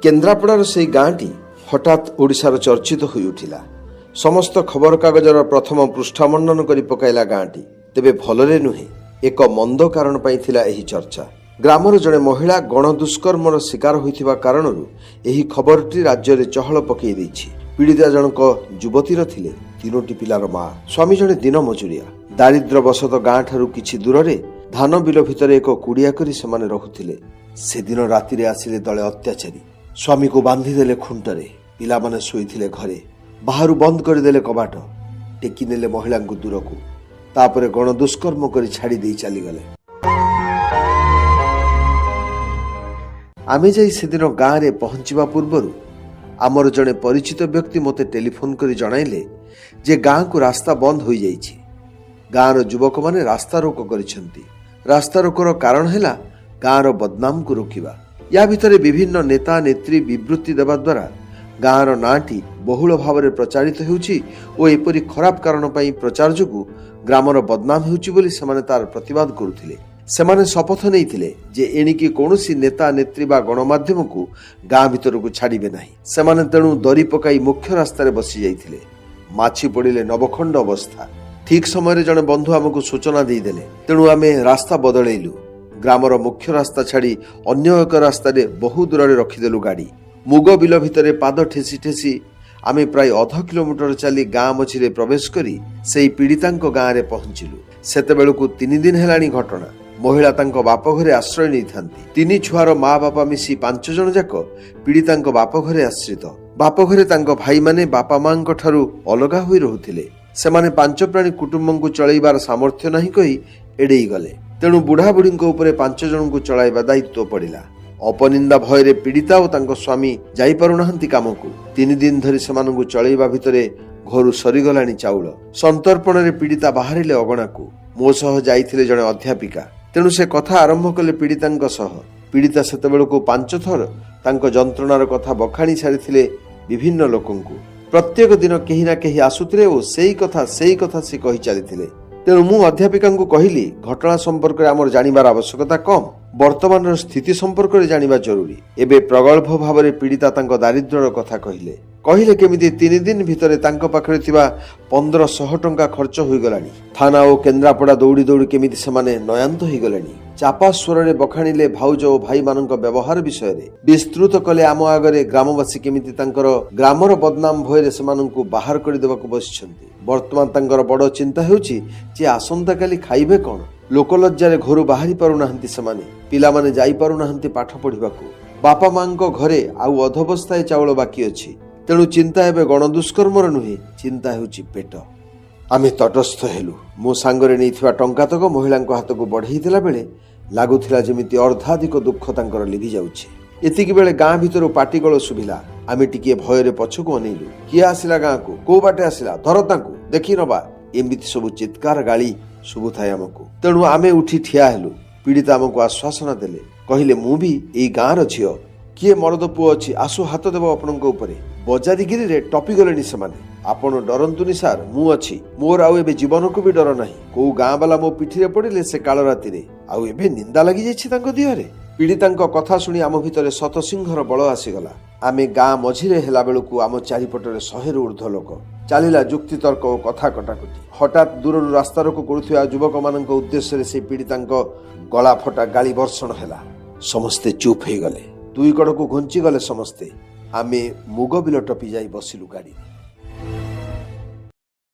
केन्द्रापड़ार से गाँटी हठात ओडिशार चर्चित हो उठिला। समस्त खबर कागजर प्रथम पृष्ठा मंडन कर पकाइला गाँटी। तेबे भलरे नुहे एक मंद कारण पाई थिला एही चर्चा। ग्रामर जड़े महिला गणदुष्कर्मर शिकार होइथिबा कारणरू एही खबरटी राज्य रे चहल पकई दैछि। पीड़िता जनक युवतीर थिले तीनोटी पिलार मां। स्वामी जड़े दिन मजुरिया। दारिद्र बसत गाँ ठारू किछि दूर रे धान बिल भितर एक कुड़िया करी सेमाने रहुथिले। से दिन राति आसिले दले अत्याचारी। स्वामी को बांधिदेले खुंटरे। पिला माने शोइथिले घरे। बाहरु बंद करदेले कबाट। टेकी नेले महिला दूर को। तापरे गणदुष्कर्म करी छाड़ी दे चली गले। आमे जाई सेदिन गाँ रे पहुंचवा पूर्वरु आमर जड़े परिचित व्यक्ति मते टेलीफोन करी जणाइले जे गाँ को रास्ता बंद हो जाइछि। गाँर युवक माने रास्ता रोक करिसेंती। रास्ता रोकर कारण हैला गाँर बदनाम को रोकिबा। या भितरे विभिन्न नेता नेत्री विवृत्ति देवा द्वारा गाँर नाटी बहुल भाव में प्रचारित होउछि ओ एपरि खराब कारण पाई प्रचार जोगु ग्रामर बदनाम होउछि बोली सेमाने तार प्रतिवाद करुथिले। सेमाने शपथ नैथिले जे एणिकी कौनसी नेता नेत्री बा गणमाध्यम को गाँ भितर को छाड़िबे नाही। सेमाने तेणु दरी पकाई मुख्य रास्तार बसी जाइथिले। माछी पड़िले नवखंड अवस्था। ठीक समय जड़े बंधु आमको सूचना देदेले। तेणु आमे रास्ता बदलैलु। ग्रामर मुख्य रास्ता छाड़ी अन्य एक रास्ता बहु दूर रखिदेलु गाड़ी। मुग बिल भितर पाद ठेसी ठेसी आमे प्राय अध किलोमीटर चली गाँ मझिरे प्रवेश करी सेई पीड़ितांको गाँ रे पहुंचिलु। सेतेबेलकु 3 दिन हेलानी घटना। महिला तांको बाप घरे आश्रय नहीं थांती। 3 छुआर माँ बापा मिसी 5 जन जाक पीड़ितांको बाप घरे आश्रित। बाप घरे तांको भाई माने बापा मांको ठारू अलगा होई रहुथिले। सेमाने 5 प्राणी कुटुंबंकु चलैबार सामर्थ्य नाही कही एडेई गले। तेणु बुढ़ा बुढ़ी उपरे 5 जन को चलाइबा दायित्व पड़िला। अपनिंदा भयरे पीड़िता और तांको स्वामी जाई पारुनाहांती कामकु। 3 दिन धरी सेमानंकु चलैबा भितरे घरु सरीगलानी चाउल। संतर्पण रे पीड़िता बाहरिले अगणाकु। मो सह जाइथिले जणे अध्यापिका। तेणु से कथा आरंभ कले पीड़ितांक सह। पीड़िता सेतेबेलकु 5 थर तांको जंत्रणार कथा बखाणी सारिथिले विभिन्न लोकंकु। प्रत्येक दिन केही ना केही आसुथिले ओ सेई कथा से कहि चलिथिले। तेणु मु अध्यापिका को कहली घटना संपर्क में आमर जानिबार आवश्यकता कम। वर्तमान स्थिति संपर्क में जानिबा जरूरी। एबे प्रगल्भ भाव में पीड़िता तांको दारिद्र्यर कथा कहले केमिति 3 दिन भितर तांको पाखरे थिबा 1500 टंका खर्च होई गलानी। थाना और केन्द्रापड़ा दौड़ी दौड़ी केमिति सेमाने नयांत होई गलानी। चापा स्वर रे बखाणिले भाउज और भाई मानक व्यवहार विषय रे विस्तृत कले आम आगरे ग्रामवासी केमिति तांकर ग्रामर बदनाम भयरे सेमानंकु बाहर करि देबाकु बसिछन्ती। वर्तमान तांकर बड़ चिंता हेउछि जे आसंता काली खाइबे कोन। लोकलज्जा रे घरु बाहरी पारु नाहंती सेमाने। पिला माने जाई पारु नाहंती पाठ पढिबाकु। बापा मांको घरे आउ अधबस्ताए चाउल बाकी अछि। तेणु चिंता हेबे गणदुष्कर्मर नुहे, चिंता हेउछि पेट। आमे तटस्थ हेलु। मो सांगरे नैथिबा टंका तक महिलांको हातको बढ़ेई देला बेले लागुथिला जेमिति अर्धाधिक दुख तांकर लिभि जाउछि। एतिकी बेले गाँ भितरु पाटीगळ सुभिला। आमे टिके भयरे पछकु अनेलु। किए आसिला गाँ को, को बाटे आसिला, धर तांकु, देखि नबा, एमिति सब चित्कार गाली सुबुथाय आमको। तेणु आमे उठी ठिया हेलु। पीड़िता आमको आश्वासन देले। कहिले मु भी एई गाँर झियो। किए मरद पुओ अछि, आसु हाथ देव आपणको उपरे। बजारीगिरी रे टपी गलेनी सेमाने। आपण डरंतुनी सार, मु अछि। मोर आउ एबे जीवन को भी डर नाही। को गाँ वाला मो पिठी रे पड़िले से काल राति रे आउ एबे निंदा लागि जाछि तांको देहरे। पीड़ितांको कथा सुनी आम भितरे शतसिंहर बल आसीगला। आमे गाँ मझिरे हेला बेलकु आम चारिपटरे 100 रु ऊर्ध्व लोक। चलिला जुक्ति तर्क और कथा कटाकटी। हठात दूरରୁ रास्ता रोक करुथिबा युवक मानक उद्देश्य रे से पीड़ितांको गला फटा गाली वर्षण हैला। समस्ते चुप हे गले। दुई कड़क घुंची गले समस्ते। आमे मुग बिल टपी जाई बसिलु गाड़ी।